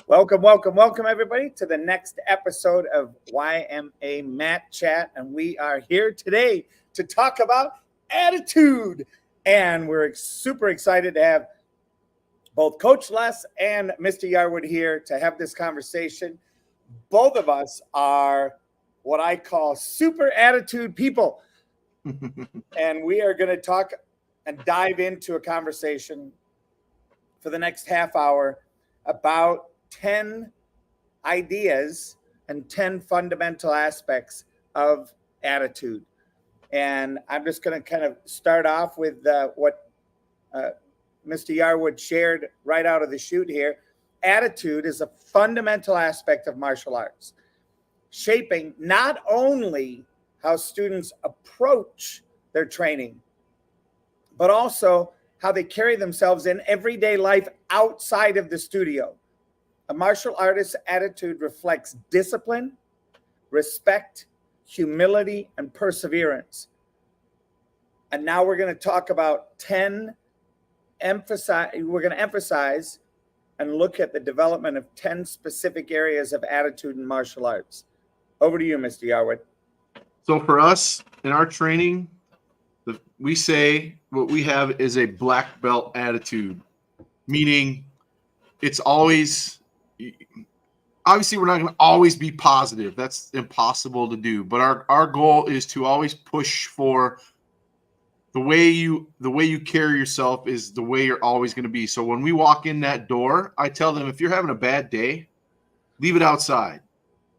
Welcome, everybody, to the next episode of Yma Mat Chat. And we are here today to talk about attitude. And we're super excited to have both Coach Les and Mr. Yarwood here to have this conversation. Both of us are what I call super attitude people. And we are going to talk and dive into a conversation for the next half hour about 10 ideas and 10 fundamental aspects of attitude. And I'm just going to kind of start off with what Mr. Yarwood shared right out of the chute here. Attitude is a fundamental aspect of martial arts, shaping not only how students approach their training, but also how they carry themselves in everyday life outside of the studio. A martial artist's attitude reflects discipline, respect, humility, and perseverance. And now we're going to talk about 10 we're going to emphasize and look at the development of 10 specific areas of attitude in martial arts. Over to you, Mr. Yarwood. So for us in our training, we say what we have is a black belt attitude, meaning it's always, obviously we're not going to always be positive. That's impossible to do. But our goal is to always push for the way you carry yourself is the way you're always going to be. So when we walk in that door, I tell them, if you're having a bad day, leave it outside.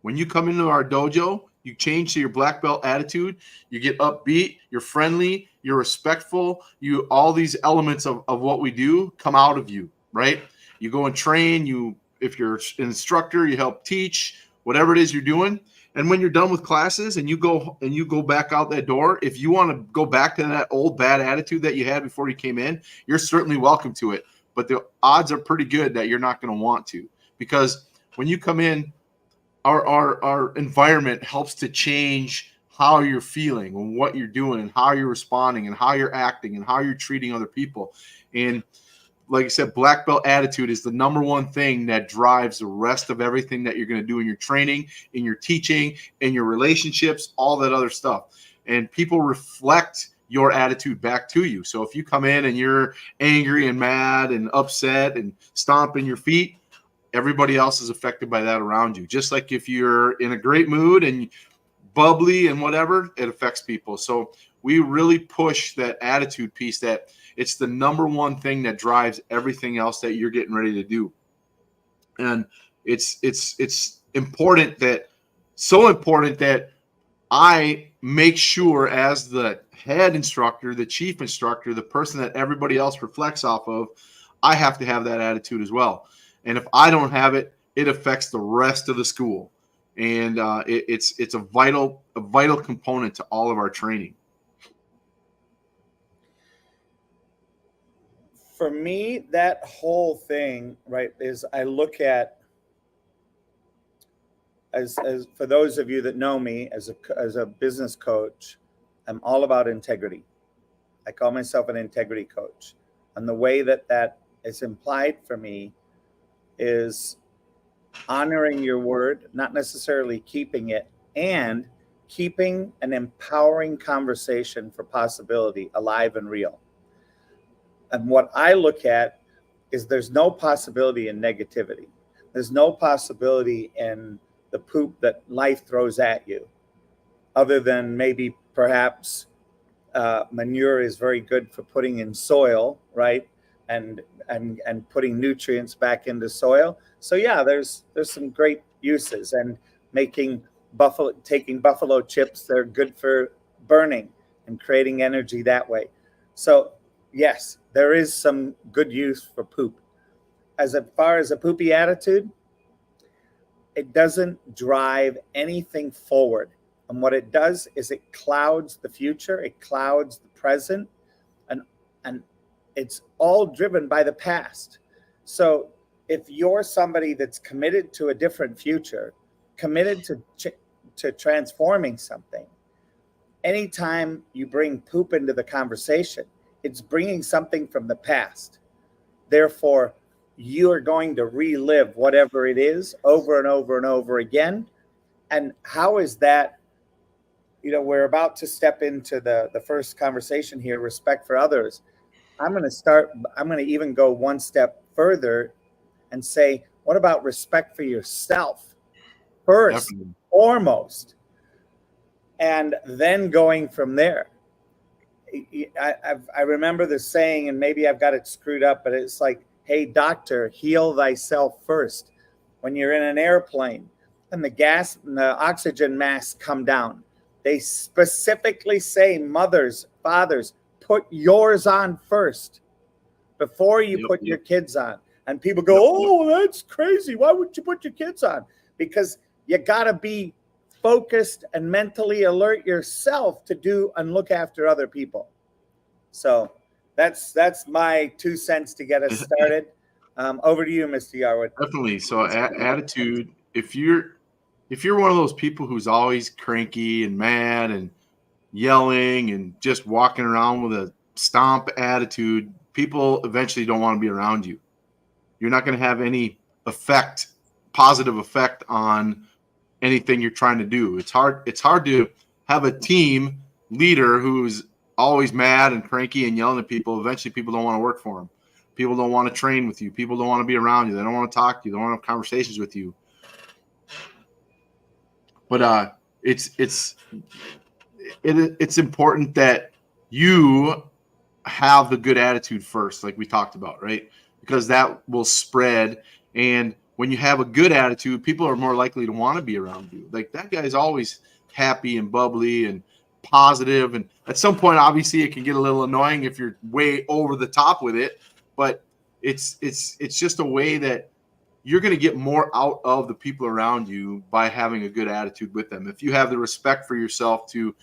When you come into our dojo, you change to your black belt attitude. You get upbeat. You're friendly. You're respectful. All these elements of what we do come out of you, right? You go and train. If you're an instructor, you help teach whatever it is you're doing. And when you're done with classes and you go back out that door, if you want to go back to that old bad attitude that you had before you came in, you're certainly welcome to it. But the odds are pretty good that you're not going to want to, because when you come in, our environment helps to change how you're feeling and what you're doing and how you're responding and how you're acting and how you're treating other people. And like I said, black belt attitude is the number one thing that drives the rest of everything that you're going to do in your training, in your teaching, in your relationships, all that other stuff. And people reflect your attitude back to you. So if you come in and you're angry and mad and upset and stomping your feet, everybody else is affected by that around you. Just like if you're in a great mood and bubbly and whatever, it affects people. So we really push that attitude piece, that it's the number one thing that drives everything else that you're getting ready to do. And it's important so important that I make sure, as the head instructor, the chief instructor, the person that everybody else reflects off of, I have to have that attitude as well. And if I don't have it, it affects the rest of the school. And it's a vital component to all of our training. For me, that whole thing, right, is I look at, as for those of you that know me as a business coach, I'm all about integrity. I call myself an integrity coach. And the way that is implied for me is honoring your word, not necessarily keeping it, and keeping an empowering conversation for possibility alive and real. And what I look at is there's no possibility in negativity. There's no possibility in the poop that life throws at you, other than maybe perhaps manure is very good for putting in soil, right? And putting nutrients back into soil. So yeah, there's some great uses, and taking buffalo chips, they're good for burning and creating energy that way. So yes, there is some good use for poop. As far as a poopy attitude, it doesn't drive anything forward. And what it does is it clouds the future, it clouds the present, and it's all driven by the past. So if you're somebody that's committed to a different future, committed to transforming something, anytime you bring poop into the conversation, it's bringing something from the past. Therefore, you are going to relive whatever it is over and over and over again. And how is that? We're about to step into the first conversation here, respect for others. I'm going to even go one step further and say, what about respect for yourself first, Definitely. foremost, and then going from there? I remember the saying, and maybe I've got it screwed up, but it's like, hey, doctor, heal thyself first. When you're in an airplane and the gas and the oxygen masks come down, they specifically say, mothers, fathers, put yours on first before you put your kids on. And people go, oh, that's crazy. Why would you put your kids on? Because you got to be focused and mentally alert yourself to do and look after other people. So that's my 2 cents to get us started. Over to you, Mr. Yarwood. Definitely. So attitude, if you're one of those people who's always cranky and mad and yelling and just walking around with a stomp attitude, people eventually don't want to be around you. You're not going to have any positive effect on anything you're trying to do. It's hard to have a team leader who's always mad and cranky and yelling at people. Eventually people don't want to work for him. People don't want to train with you. People don't want to be around you. They don't want to talk to you. They don't want to have conversations with you. But it's important that you have the good attitude first, like we talked about, right? Because that will spread. And when you have a good attitude, people are more likely to want to be around you. Like, that guy's always happy and bubbly and positive. And at some point, obviously, it can get a little annoying if you're way over the top with it. But it's just a way that you're going to get more out of the people around you by having a good attitude with them. If you have the respect for yourself to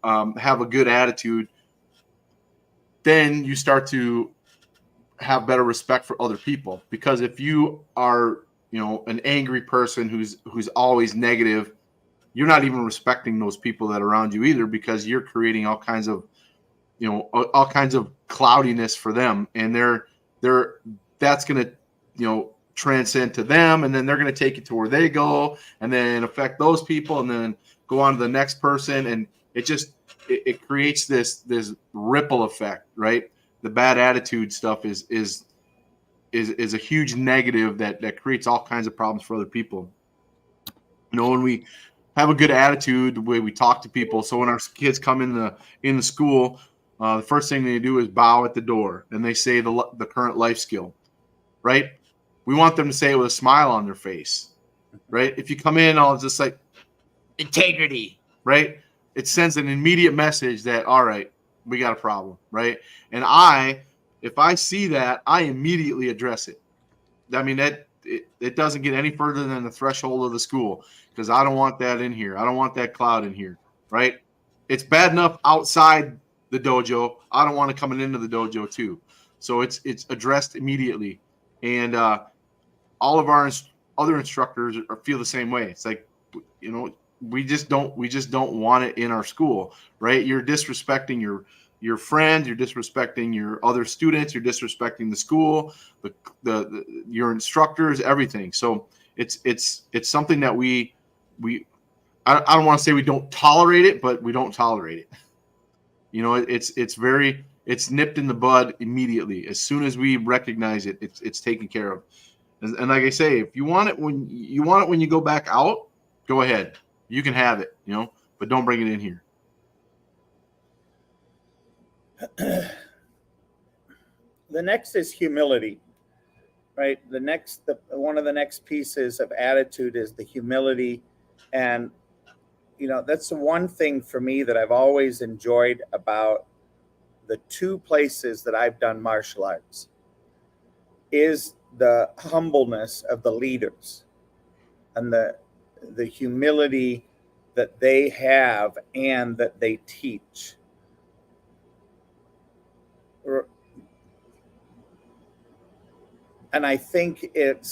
have a good attitude, then you start to have better respect for other people. Because if you are, an angry person who's always negative, you're not even respecting those people that are around you either, because you're creating all kinds of cloudiness for them, and that's going to, transcend to them, and then they're going to take it to where they go and then affect those people and then go on to the next person. And it creates this ripple effect, right? The bad attitude stuff is a huge negative that creates all kinds of problems for other people. When we have a good attitude, the way we talk to people. So when our kids come in the school, the first thing they do is bow at the door, and they say the current life skill, right? We want them to say it with a smile on their face, right? If you come in all just like integrity, right? It sends an immediate message that, all right, we got a problem, right? And if I see that, I immediately address it. I mean, it doesn't get any further than the threshold of the school, because I don't want that in here. I don't want that cloud in here, right? It's bad enough outside the dojo. I don't want it coming into the dojo too. So it's addressed immediately. And all of our other instructors feel the same way. It's like, we just don't want it in our school, right? You're disrespecting your friends, you're disrespecting your other students, you're disrespecting the school, your instructors, everything. So it's something that we I don't want to say we don't tolerate it, but we don't tolerate it. It's nipped in the bud immediately. As soon as we recognize it, it's taken care of. And like I say, if you want it when you go back out, go ahead. You can have it, but don't bring it in here. The next is humility, right? One of the next pieces of attitude is the humility. And, that's the one thing for me that I've always enjoyed about the 2 places that I've done martial arts is the humbleness of the leaders and the humility that they have and that they teach. And I think it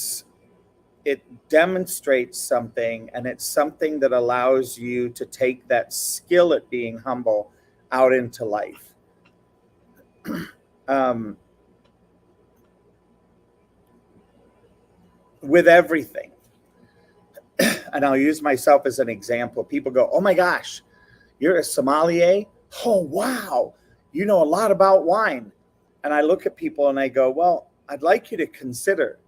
demonstrates something, and it's something that allows you to take that skill at being humble out into life. with everything. And I'll use myself as an example. People go, "Oh my gosh, you're a sommelier? Oh, wow. You know a lot about wine." And I look at people and I go, "Well, I'd like you to consider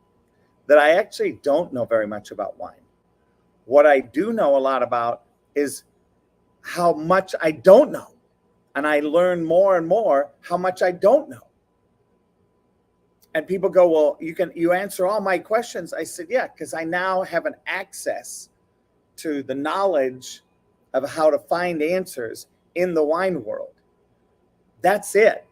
that I actually don't know very much about wine. What I do know a lot about is how much I don't know. And I learn more and more how much I don't know." And people go, "Well, you answer all my questions." I said, "Yeah, because I now have an access to the knowledge of how to find answers in the wine world. That's it.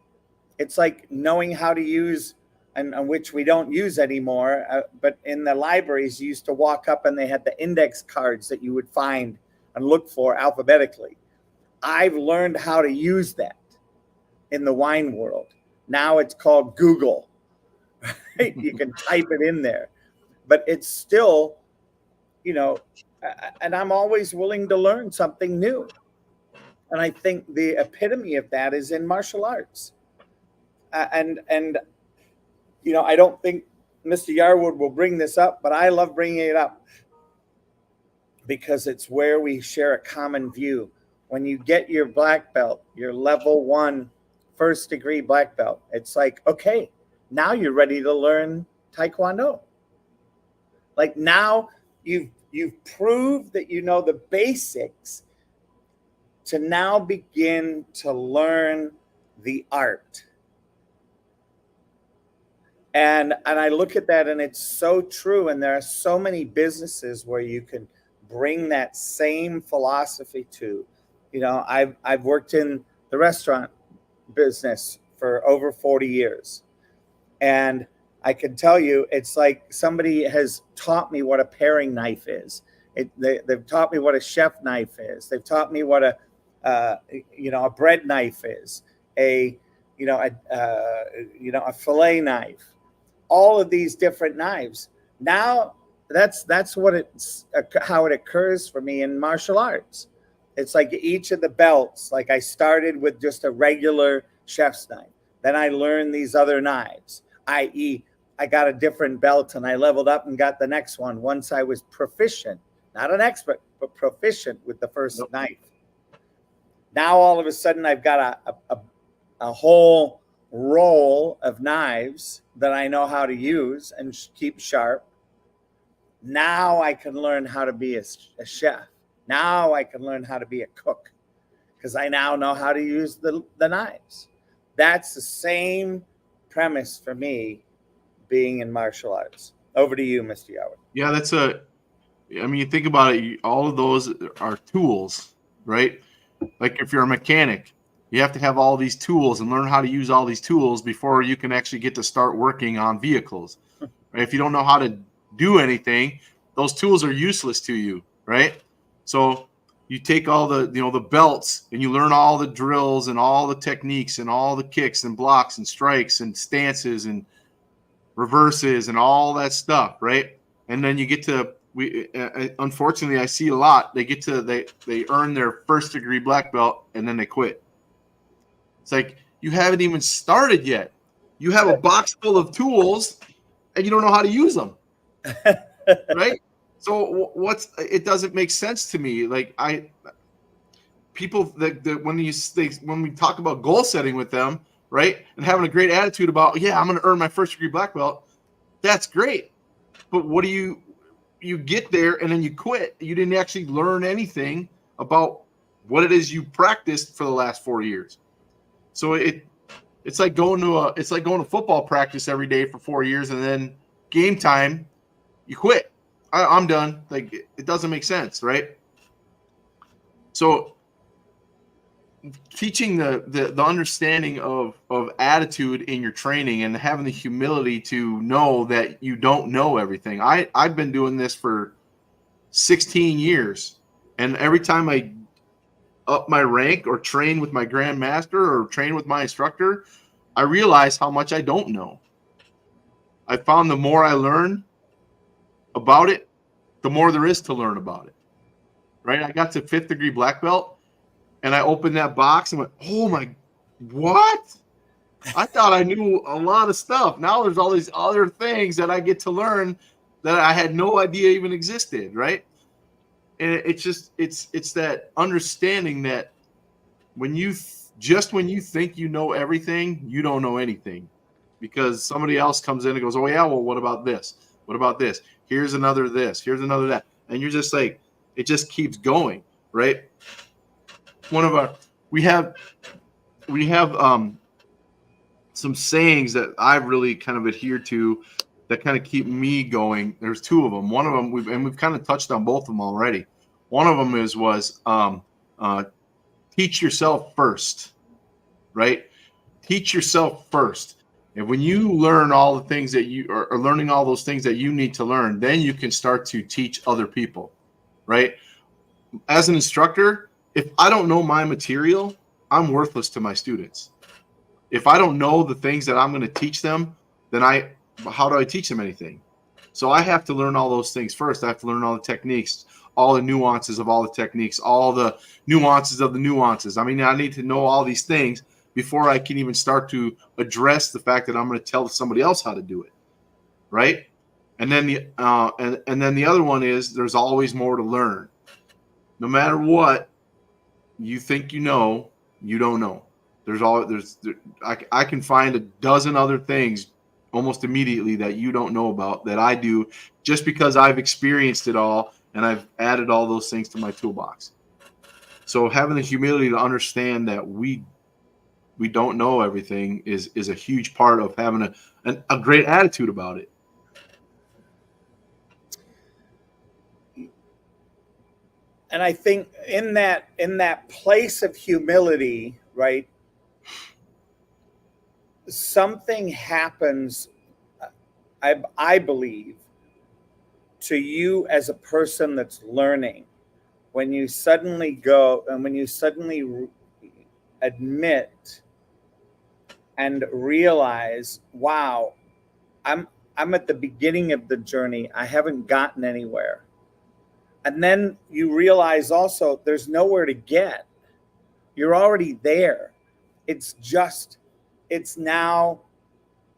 It's like knowing how to use, and which we don't use anymore, but in the libraries, you used to walk up and they had the index cards that you would find and look for alphabetically. I've learned how to use that in the wine world. Now it's called Google. Right? You can type it in there, but it's still, and I'm always willing to learn something new. And I think the epitome of that is in martial arts. And I don't think Mr. Yarwood will bring this up, but I love bringing it up because it's where we share a common view. When you get your black belt, your level 1 first degree black belt, it's like, okay, now you're ready to learn Taekwondo. Like now you've proved that you know the basics to now begin to learn the art. And I look at that and it's so true. And there are so many businesses where you can bring that same philosophy to. I've worked in the restaurant business for over 40 years. And I can tell you, it's like somebody has taught me what a paring knife is. They've taught me what a chef knife is. They've taught me what a bread knife is, a fillet knife. All of these different knives. Now that's what it's how it occurs for me in martial arts. It's like each of the belts. Like I started with just a regular chef's knife. Then I learned these other knives, i.e., I got a different belt and I leveled up and got the next one once I was proficient, not an expert, but proficient with the first knife. Now all of a sudden I've got a whole roll of knives that I know how to use and keep sharp. Now I can learn how to be a chef. Now I can learn how to be a cook because I now know how to use the knives. That's the same premise for me being in martial arts. Over to you, Mr. Yoward. Yeah, you think about it, all of those are tools, right? Like if you're a mechanic, you have to have all these tools and learn how to use all these tools before you can actually get to start working on vehicles. Right? If you don't know how to do anything, those tools are useless to you, right? So you take all the belts and you learn all the drills and all the techniques and all the kicks and blocks and strikes and stances and reverses and all that stuff, right? And then you get to unfortunately I see a lot. They earn their first degree black belt and then they quit. It's like you haven't even started yet. You have a box full of tools and you don't know how to use them, right? So it doesn't make sense to me. Like when we talk about goal setting with them, right, and having a great attitude about, yeah, I'm going to earn my first degree black belt. That's great, but what do you get there and then you quit? You didn't actually learn anything about what it is you practiced for the last 4 years. So it's like going to football practice every day for 4 years and then game time you quit. I'm done. Like it doesn't make sense, right? So teaching the understanding of attitude in your training and having the humility to know that you don't know everything. I've been doing this for 16 years, and every time I up my rank or train with my grandmaster or train with my instructor, I realize how much I don't know. I found the more I learn about it, the more there is to learn about it, right? I got to 5th degree black belt and I opened that box and went, oh my, what? I thought I knew a lot of stuff. Now there's all these other things that I get to learn that I had no idea even existed, right? And it's just it's that understanding that when you when you think you know everything, you don't know anything, because somebody else comes in and goes, oh yeah, well, what about this? What about this? Here's another this, here's another that. And you're just like, it just keeps going, right? One of our we have some sayings that I've really kind of adhered to that kind of keep me going. There's two of them. One of them we've kind of touched on both of them already. One of them was teach yourself first, right? Teach yourself first. And when you learn all the things that you are learning, all those things that you need to learn, then you can start to teach other people, right? As an instructor, if I don't know my material, I'm worthless to my students. If I don't know the things that I'm going to teach them, then how do I teach them anything? So I have to learn all those things first. I have to learn all the techniques, all the nuances of all the techniques, all the nuances of the nuances. I mean, I need to know all these things before I can even start to address the fact that I'm going to tell somebody else how to do it, right? And then the other one is there's always more to learn. No matter what you think you know, you don't know. I can find a dozen other things almost immediately that you don't know about that I do, just because I've experienced it all and I've added all those things to my toolbox. So having the humility to understand that we don't know everything is a huge part of having a great attitude about it. And I think in that place of humility, right, something happens, I believe, to you as a person that's learning, when you suddenly go and when you suddenly admit and realize, wow, I'm at the beginning of the journey. I haven't gotten anywhere. And then you realize also there's nowhere to get. You're already there. It's now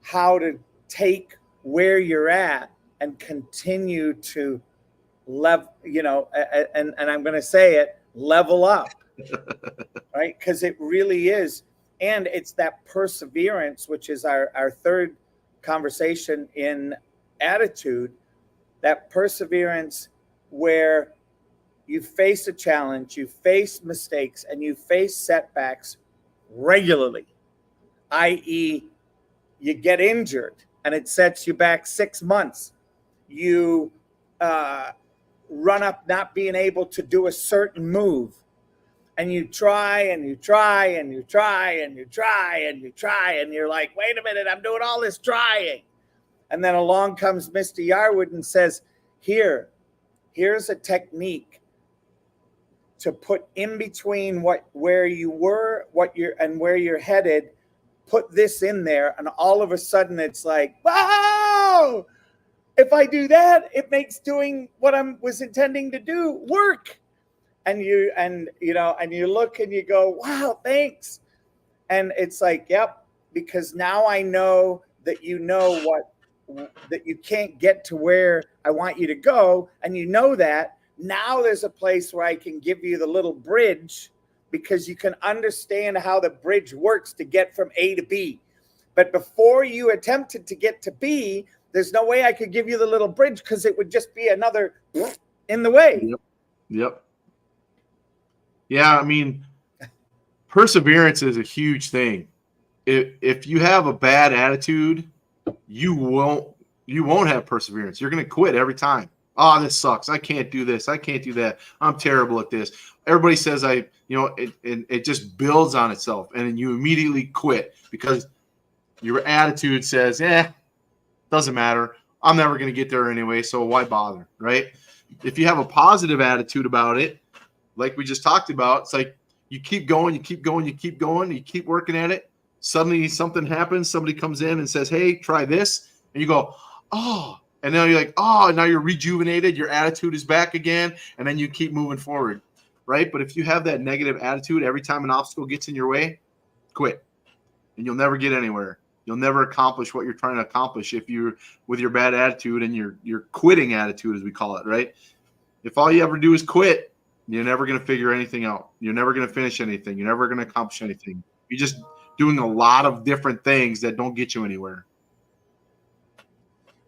how to take where you're at and continue to level, and I'm going to say it, level up, right? Because it really is. And it's that perseverance, which is our third conversation in attitude, that perseverance where you face a challenge, you face mistakes, and you face setbacks regularly, i.e., you get injured and it sets you back 6 months. You run up not being able to do a certain move, and you try and you try and you try and you try and you try, and you're like, wait a minute, I'm doing all this trying. And then along comes Mr. Yarwood and says, here's a technique to put in between where you were, where you're headed. Put this in there, and all of a sudden it's like, wow, if I do that, it makes doing what I was intending to do work. And you look and you go, wow, thanks. And it's like, yep, because now I know that that you can't get to where I want you to go. And you know that now there's a place where I can give you the little bridge, because you can understand how the bridge works to get from A to B. But before you attempted to get to B, there's no way I could give you the little bridge, because it would just be another in the way. Yep. Yeah, I mean, perseverance is a huge thing. If you have a bad attitude, you won't have perseverance. You're going to quit every time. Oh, this sucks. I can't do this. I can't do that. I'm terrible at this. Everybody says it just builds on itself, and then you immediately quit because your attitude says, doesn't matter. I'm never going to get there anyway, so why bother, right? If you have a positive attitude about it, like we just talked about, it's like you keep going, you keep going, you keep going, you keep working at it. Suddenly something happens. Somebody comes in and says, hey, try this. And you go, oh. And now you're like, oh, now you're rejuvenated. Your attitude is back again. And then you keep moving forward, right? But if you have that negative attitude every time an obstacle gets in your way, quit. And you'll never get anywhere. You'll never accomplish what you're trying to accomplish if you're with your bad attitude and your quitting attitude, as we call it, right? If all you ever do is quit, you're never going to figure anything out. You're never going to finish anything. You're never going to accomplish anything. You're just doing a lot of different things that don't get you anywhere.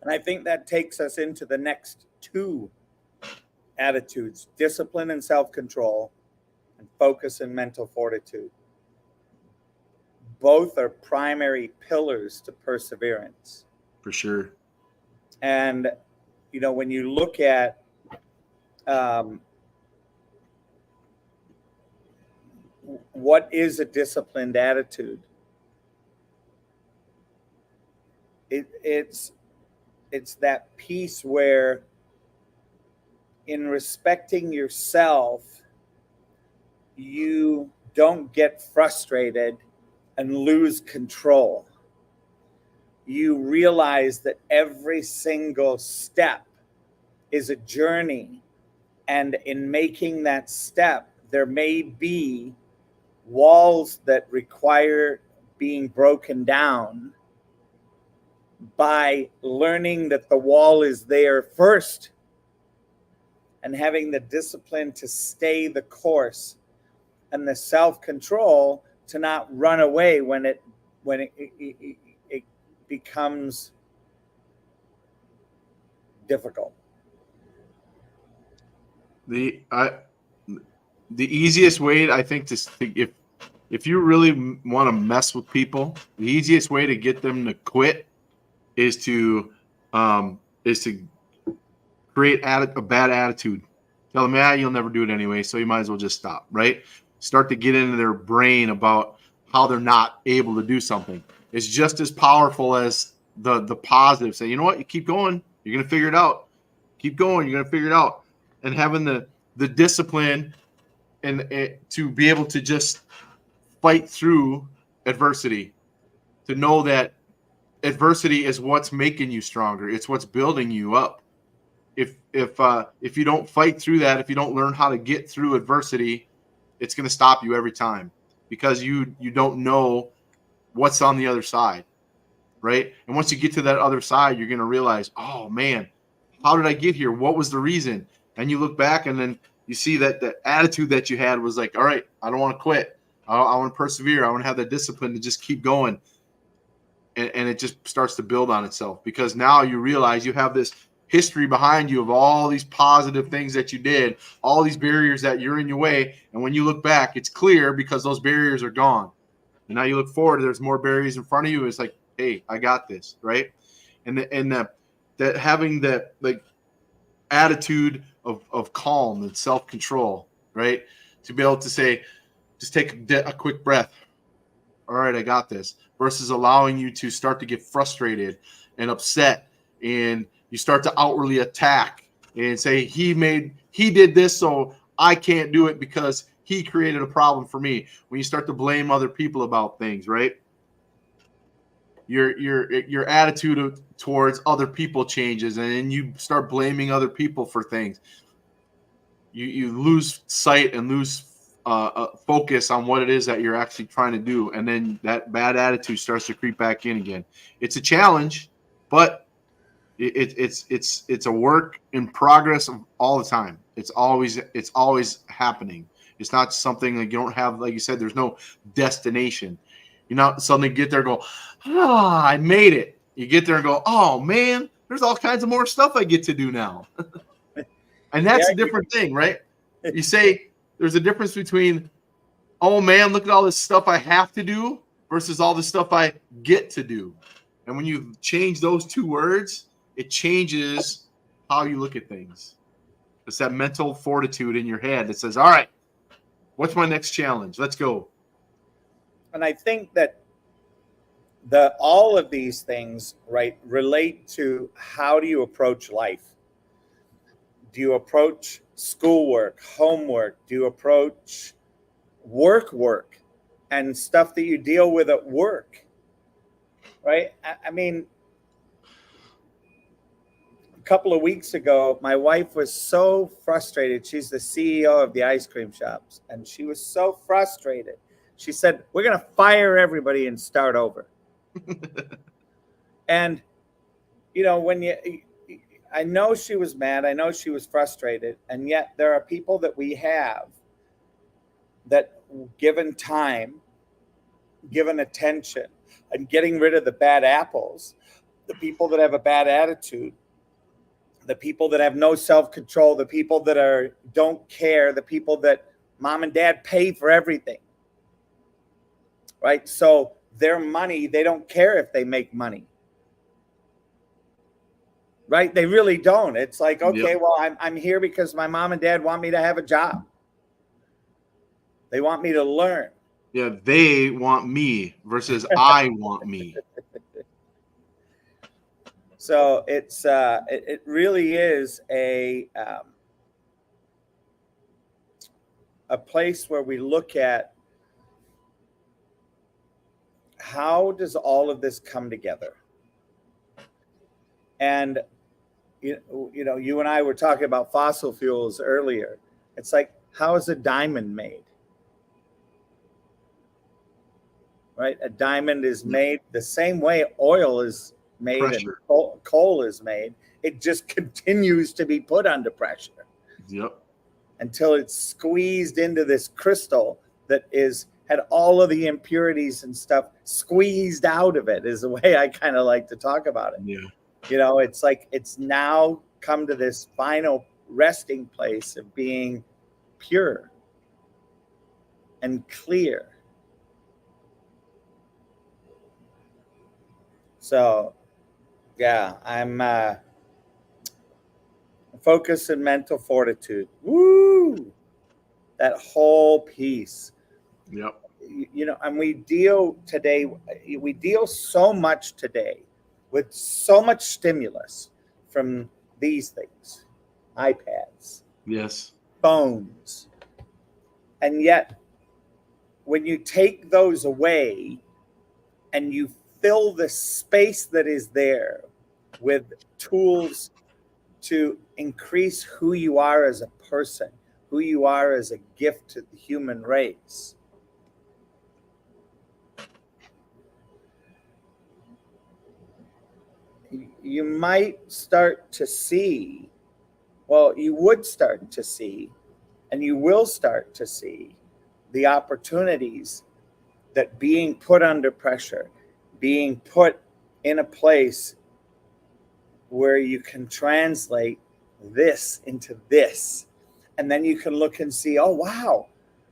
And I think that takes us into the next two attitudes: discipline and self-control, and focus and mental fortitude. Both are primary pillars to perseverance. For sure. And, when you look at what is a disciplined attitude, it's that piece where, in respecting yourself, you don't get frustrated and lose control. You realize that every single step is a journey, and in making that step, there may be walls that require being broken down. By learning that the wall is there first and having the discipline to stay the course and the self-control to not run away when it becomes difficult. The easiest way, I think, if you really want to mess with people, the easiest way to get them to quit is to create a bad attitude. Tell them, you'll never do it anyway, so you might as well just stop, right? Start to get into their brain about how they're not able to do something. It's just as powerful as the positive. Say, you know what, you keep going, you're going to figure it out. Keep going, you're going to figure it out. And having the discipline and to be able to just fight through adversity, to know that adversity is what's making you stronger. It's what's building you up. If you don't fight through that, if you don't learn how to get through adversity, it's going to stop you every time, because you don't know what's on the other side, right? And once you get to that other side, you're going to realize, oh man, how did I get here? What was the reason? And you look back, and then you see that the attitude that you had was like, all right, I don't want to quit. I want to persevere. I want to have the discipline to just keep going. And it just starts to build on itself, because now you realize you have this history behind you of all these positive things that you did, all these barriers that you're in your way. And when you look back, it's clear because those barriers are gone. And now you look forward, there's more barriers in front of you. It's like, hey, I got this, right? And that having that like attitude of calm and self-control, right? To be able to say, just take a quick breath. All right, I got this. Versus allowing you to start to get frustrated and upset, and you start to outwardly attack and say, he did this, so I can't do it because he created a problem for me. When you start to blame other people about things, right? Your attitude towards other people changes, and then you start blaming other people for things. You lose sight and lose focus on what it is that you're actually trying to do, and then that bad attitude starts to creep back in again. It's a challenge, but it's a work in progress all the time. It's always happening. It's not something like you don't have, like you said, there's no destination. You not suddenly get there and go, I made it. You get there and go, oh man, there's all kinds of more stuff I get to do now. And that's a different thing, right? You say there's a difference between, oh man, look at all this stuff I have to do versus all the stuff I get to do. And when you change those two words, it changes how you look at things. It's that mental fortitude in your head that says, all right, what's my next challenge? Let's go. And I think that all of these things, right, relate to how do you approach life? Do you approach schoolwork, homework? Do you approach work, and stuff that you deal with at work? Right? I mean, a couple of weeks ago, my wife was so frustrated. She's the CEO of the ice cream shops, and she was so frustrated. She said, we're going to fire everybody and start over. And, I know she was mad. I know she was frustrated. And yet there are people that we have that, given time, given attention, and getting rid of the bad apples, the people that have a bad attitude, the people that have no self-control, the people that don't care, the people that mom and dad pay for everything, right? So their money, they don't care if they make money, right? They really don't. It's like, okay, Yep. well, I'm here because my mom and dad want me to have a job. They want me to learn. Yeah, they want me versus I want me. So it really is a place where we look at how does all of this come together. And you and I were talking about fossil fuels earlier. It's like, how is a diamond made? Right? A diamond is made the same way oil is made Pressure. and coal is made. It just continues to be put under pressure. Yep. Until it's squeezed into this crystal that had all of the impurities and stuff squeezed out of it, is the way I kind of like to talk about it. Yeah. It's like it's now come to this final resting place of being pure and clear. So, yeah, I'm focus and mental fortitude. Woo! That whole piece. Yep. And we deal so much today with so much stimulus from these things, iPads, Yes. phones. And yet, when you take those away and you fill the space that is there with tools to increase who you are as a person, who you are as a gift to the human race, you might start to see, you would start to see, and you will start to see the opportunities that being put under pressure, being put in a place where you can translate this into this. And then you can look and see, oh, wow,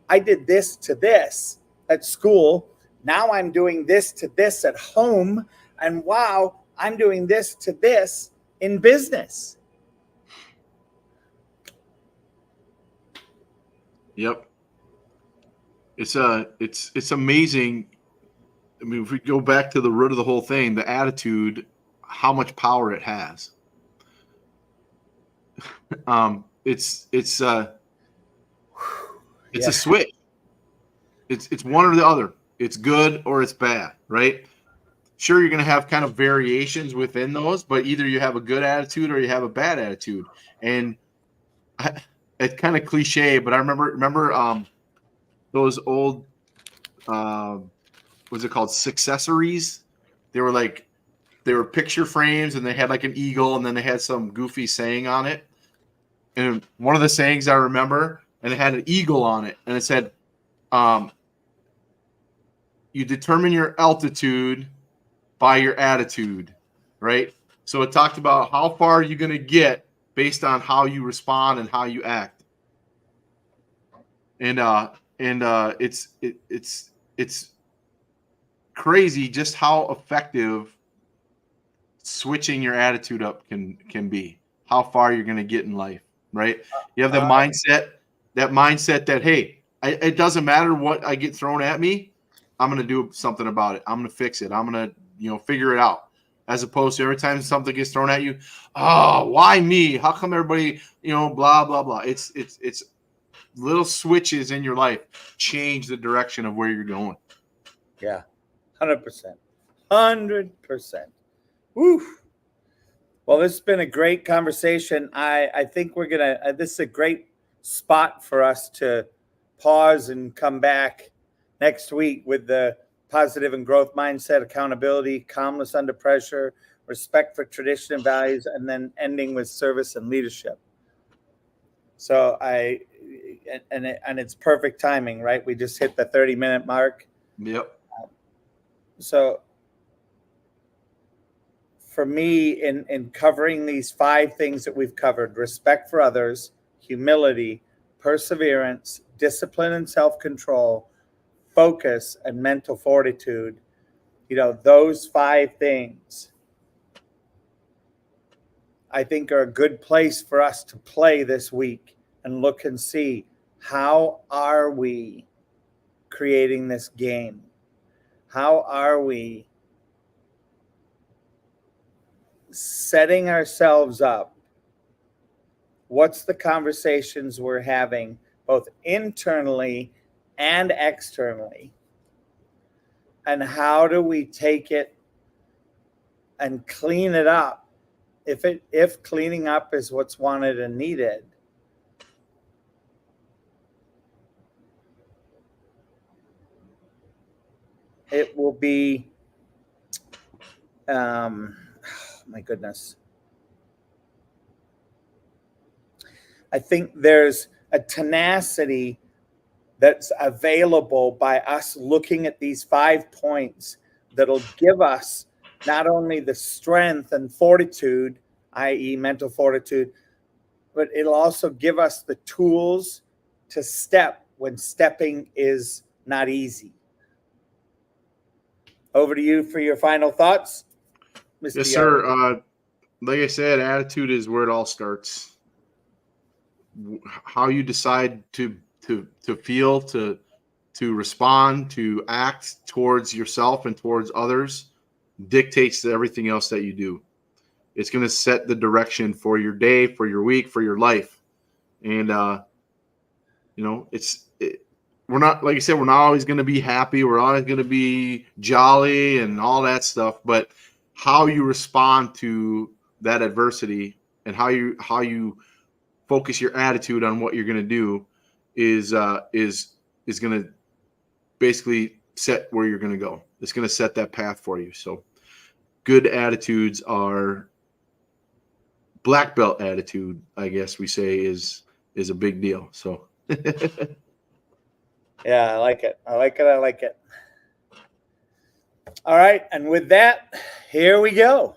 I did this to this at school. Now I'm doing this to this at home. And wow, I'm doing this to this in business. Yep. It's amazing. I mean, if we go back to the root of the whole thing, the attitude, how much power it has. It's a switch. It's one or the other. It's good or it's bad, right? Sure, you're going to have kind of variations within those, but either you have a good attitude or you have a bad attitude. And it's kind of cliche, but I remember those old what's it called, successories. They were picture frames, and they had like an eagle, and then they had some goofy saying on it. And one of the sayings I remember, and it had an eagle on it, and it said, you determine your altitude by your attitude, right? So it talked about how far you're going to get based on how you respond and how you act. And it's crazy just how effective switching your attitude up can be. How far you're going to get in life, right? You have the mindset that, hey, it doesn't matter what I get thrown at me, I'm going to do something about it. I'm going to fix it. I'm going to figure it out. As opposed to every time something gets thrown at you, oh, why me? How come everybody, blah blah blah. It's little switches in your life change the direction of where you're going. Yeah, 100%. 100%. Woo. Well, this has been a great conversation. I think we're going to, this is a great spot for us to pause and come back next week with the positive and growth mindset, accountability, calmness under pressure, respect for tradition and values, and then ending with service and leadership. So it's perfect timing, right? We just hit the 30-minute mark. Yep. So for me, in covering these 5 things that we've covered: respect for others, humility, perseverance, discipline and self-control, focus, and mental fortitude, those 5 things I think are a good place for us to play this week and look and see, how are we creating this game? How are we setting ourselves up? What's the conversations we're having, both internally and externally? And how do we take it and clean it up? If cleaning up is what's wanted and needed, it will be, my goodness. I think there's a tenacity that's available by us looking at these 5 points that'll give us not only the strength and fortitude, i.e. mental fortitude, but it'll also give us the tools to step when stepping is not easy. Over to you for your final thoughts, Mr. Yes, sir. Like I said, attitude is where it all starts. How you decide to feel, to respond, to act towards yourself and towards others dictates to everything else that you do. It's going to set the direction for your day, for your week, for your life. And we're not, like I said, we're not always going to be happy. We're always going to be jolly and all that stuff. But how you respond to that adversity and how you focus your attitude on what you're going to do is going to basically set where you're going to go. It's going to set that path for you. So good attitudes are black belt attitude, I guess we say, is a big deal. So yeah, I like it. I like it. All right. And with that, here we go.